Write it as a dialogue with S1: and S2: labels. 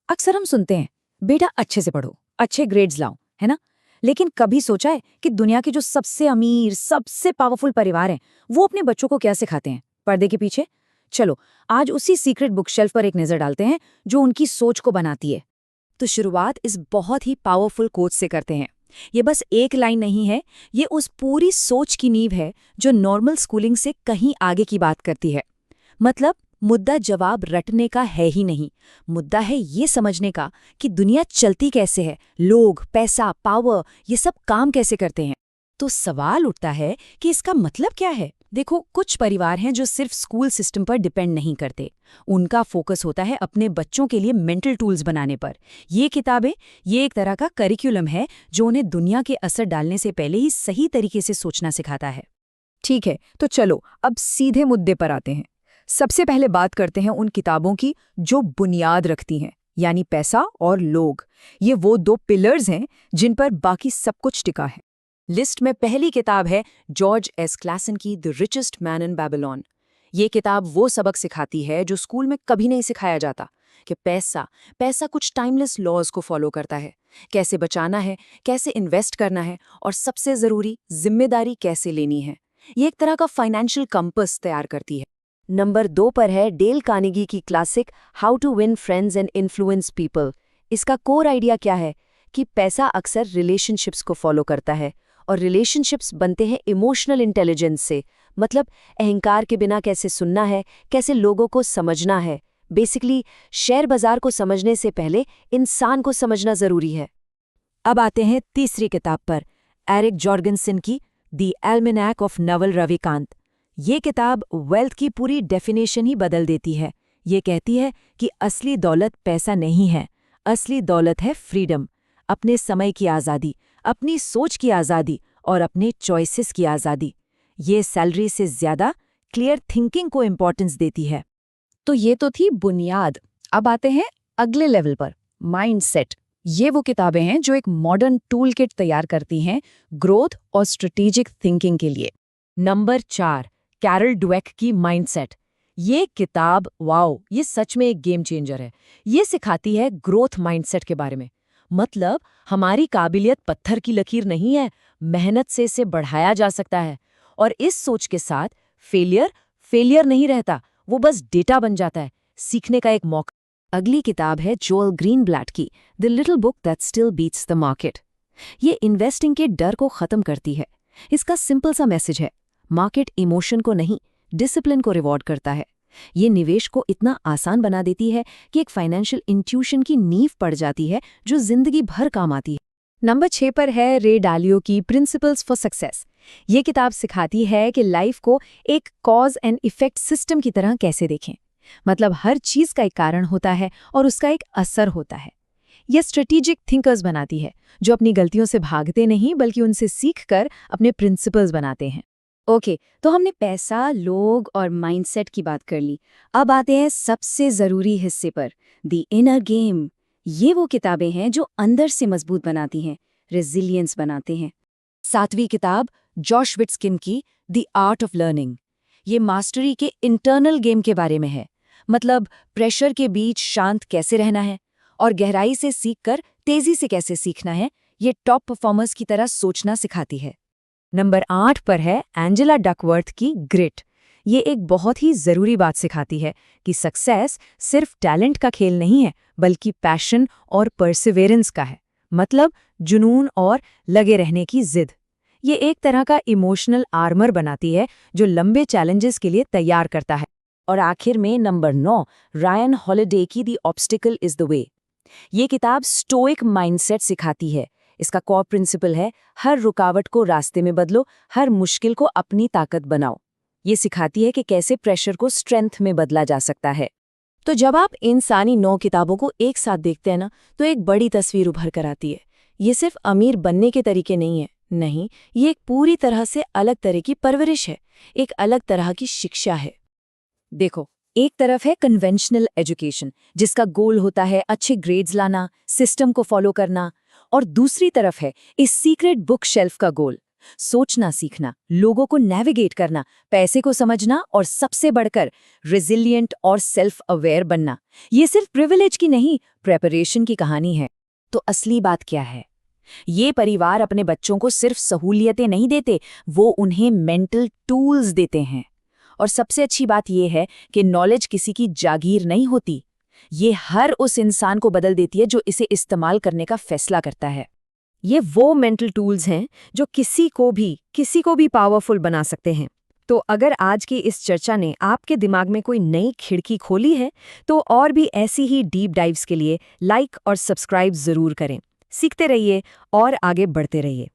S1: अक्सर हम सुनते हैं, बेटा अच्छे से पढ़ो, अच्छे ग्रेड्स लाओ, है ना? लेकिन कभी सोचा है कि दुनिया के जो सबसे अमीर, सबसे पावरफुल परिवार हैं, वो अपने बच्चों को क्या सिखाते हैं पर्दे के पीछे? चलो, आज उसी सीक्रेट बुक शेल्फ पर एक नजर डालते हैं जो उनकी सोच को बनाती है। तो शुरुआत इस बहुत ही पावरफुल कोट से करते हैं। ये बस एक लाइन नहीं है, ये उस पूरी सोच की नींव है जो नॉर्मल स्कूलिंग से कहीं आगे की बात करती है। मतलब मुद्दा जवाब रटने का है ही नहीं, मुद्दा है ये समझने का कि दुनिया चलती कैसे है, लोग, पैसा, पावर, ये सब काम कैसे करते हैं। तो सवाल उठता है कि इसका मतलब क्या है। देखो, कुछ परिवार हैं जो सिर्फ स्कूल सिस्टम पर डिपेंड नहीं करते, उनका फोकस होता है अपने बच्चों के लिए मेंटल टूल्स बनाने पर। ये किताबें, ये एक तरह का करिकुलम है जो उन्हें दुनिया के असर डालने से पहले ही सही तरीके से सोचना सिखाता है।
S2: ठीक है, तो चलो अब सीधे मुद्दे पर आते हैं। सबसे पहले बात करते हैं उन किताबों की जो बुनियाद रखती हैं, यानी पैसा और लोग। ये वो दो पिलर्स हैं जिन पर बाकी सब कुछ टिका है।
S1: लिस्ट में पहली किताब है जॉर्ज एस क्लासन की the richest man in Babylon. ये किताब वो सबक सिखाती है जो स्कूल में कभी नहीं सिखाया जाता, कि पैसा पैसा कुछ टाइमलेस लॉज को फॉलो करता है, कैसे बचाना है, कैसे इन्वेस्ट करना है, और सबसे ज़रूरी जिम्मेदारी कैसे लेनी है। ये एक तरह का फाइनेंशियल कंपस तैयार करती है।
S3: नंबर 2 पर है डेल कार्नेगी की classic how to win friends and influence people. इसका कोर आइडिया क्या है कि पैसा अक्सर रिलेशनशिप्स को फॉलो करता है, और रिलेशनशिप्स बनते हैं इमोशनल इंटेलिजेंस से। मतलब अहंकार के बिना कैसे सुनना है, कैसे लोगों को समझना है। बेसिकली शेयर बाजार को समझने से पहले इंसान को समझना जरूरी है।
S1: अब आते हैं तीसरी किताब पर, एरिक जॉर्गनसन की द एल्मेनैक ऑफ नवल रविकांत। ये किताब वेल्थ की पूरी डेफिनेशन ही बदल देती है। ये कहती है कि असली दौलत पैसा नहीं है, असली दौलत है फ्रीडम, अपने समय की आज़ादी, अपनी सोच की आज़ादी और अपने चॉइसेस की आज़ादी। ये सैलरी से ज़्यादा क्लियर थिंकिंग को इम्पोर्टेंस देती है।
S2: तो ये तो थी बुनियाद। अब आते हैं अगले लेवल पर, माइंडसेट। ये वो किताबें हैं जो एक मॉडर्न टूल किट तैयार करती हैं ग्रोथ और स्ट्रेटेजिक थिंकिंग के लिए।
S1: नंबर 4, कैरल डवेक की माइंडसेट। ये किताब, वाओ, ये सच में एक गेम चेंजर है। ये सिखाती है ग्रोथ माइंडसेट के बारे में। मतलब हमारी काबिलियत पत्थर की लकीर नहीं है, मेहनत से इसे बढ़ाया जा सकता है। और इस सोच के साथ फेलियर नहीं रहता, वो बस डेटा बन जाता है, सीखने का एक मौका।
S3: अगली किताब है जोएल ग्रीनब्लैट की the little book that still beats the market. ये इन्वेस्टिंग के डर को खत्म करती है। इसका सिंपल सा मैसेज है, मार्केट इमोशन को नहीं, डिसिप्लिन को रिवॉर्ड करता है। ये निवेश को इतना आसान बना देती है कि एक फाइनेंशियल इंट्यूशन की नींव पड़ जाती है जो जिंदगी भर काम आती है।
S2: नंबर 6 पर है रे डालियो की प्रिंसिपल्स फॉर सक्सेस। ये किताब सिखाती है कि लाइफ को एक कॉज एंड इफेक्ट सिस्टम की तरह कैसे देखें। मतलब हर चीज का एक कारण होता है और उसका एक असर होता है। ये स्ट्रेटेजिक थिंकर्स बनाती है जो अपनी गलतियों से भागते नहीं बल्कि उनसे सीखकर अपने प्रिंसिपल्स बनाते हैं। ओके, तो हमने पैसा, लोग और माइंडसेट की बात कर ली। अब आते हैं सबसे जरूरी हिस्से पर, द इनर गेम। ये वो किताबें हैं जो अंदर से मजबूत बनाती हैं, रेजिलियंस बनाते हैं।
S1: 7वीं किताब जॉश विट्स्किन की द आर्ट ऑफ लर्निंग। ये मास्टरी के इंटरनल गेम के बारे में है। मतलब प्रेशर के बीच शांत कैसे रहना है और गहराई से सीखकर तेजी से कैसे सीखना है। ये टॉप परफॉर्मर्स की तरह सोचना सिखाती है। नंबर 8 पर है एंजेला डकवर्थ की ग्रिट। ये एक बहुत ही ज़रूरी बात सिखाती है कि सक्सेस सिर्फ टैलेंट का खेल नहीं है, बल्कि पैशन और परसिवेरेंस का है। मतलब जुनून और लगे रहने की जिद। ये एक तरह का इमोशनल आर्मर बनाती है जो लंबे चैलेंजेस के लिए तैयार करता है। और आखिर में नंबर 9, रायन हॉलिडे की the obstacle is the way. ये किताब स्टोइक माइंडसेट सिखाती है। इसका कोर प्रिंसिपल है, हर रुकावट को रास्ते में बदलो, हर मुश्किल को अपनी ताकत बनाओ। ये सिखाती है कि कैसे प्रेशर को स्ट्रेंथ में बदला जा सकता है। तो जब आप इन सारी 9 किताबों को एक साथ देखते हैं ना, तो एक बड़ी तस्वीर उभर कर आती है। ये सिर्फ अमीर बनने के तरीके नहीं है, नहीं, ये एक पूरी तरह से अलग तरह की परवरिश है, एक अलग तरह की शिक्षा है। देखो, एक तरफ है कन्वेंशनल एजुकेशन, जिसका गोल होता है अच्छे ग्रेड्स लाना, सिस्टम को फॉलो करना, और दूसरी तरफ है इस सीक्रेट बुक शेल्फ का गोल, सोचना सीखना, लोगों को नेविगेट करना, पैसे को समझना और सबसे बढ़कर रेजिलिएंट और सेल्फ अवेयर बनना। ये सिर्फ प्रिविलेज की नहीं, प्रेपरेशन की कहानी है। तो असली बात क्या है? ये परिवार अपने बच्चों को सिर्फ सहूलियतें नहीं देते, वो उन्हें मेंटल टूल्स देते हैं। और सबसे अच्छी बात यह है कि नॉलेज किसी की जागीर नहीं होती, ये हर उस इंसान को बदल देती है जो इसे इस्तेमाल करने का फैसला करता है।
S2: ये वो मेंटल टूल्स हैं जो किसी को भी पावरफुल बना सकते हैं। तो अगर आज की इस चर्चा ने आपके दिमाग में कोई नई खिड़की खोली है, तो और भी ऐसी ही डीप डाइव्स के लिए लाइक और सब्सक्राइब जरूर करें। सीखते रहिए और आगे बढ़ते रहिए।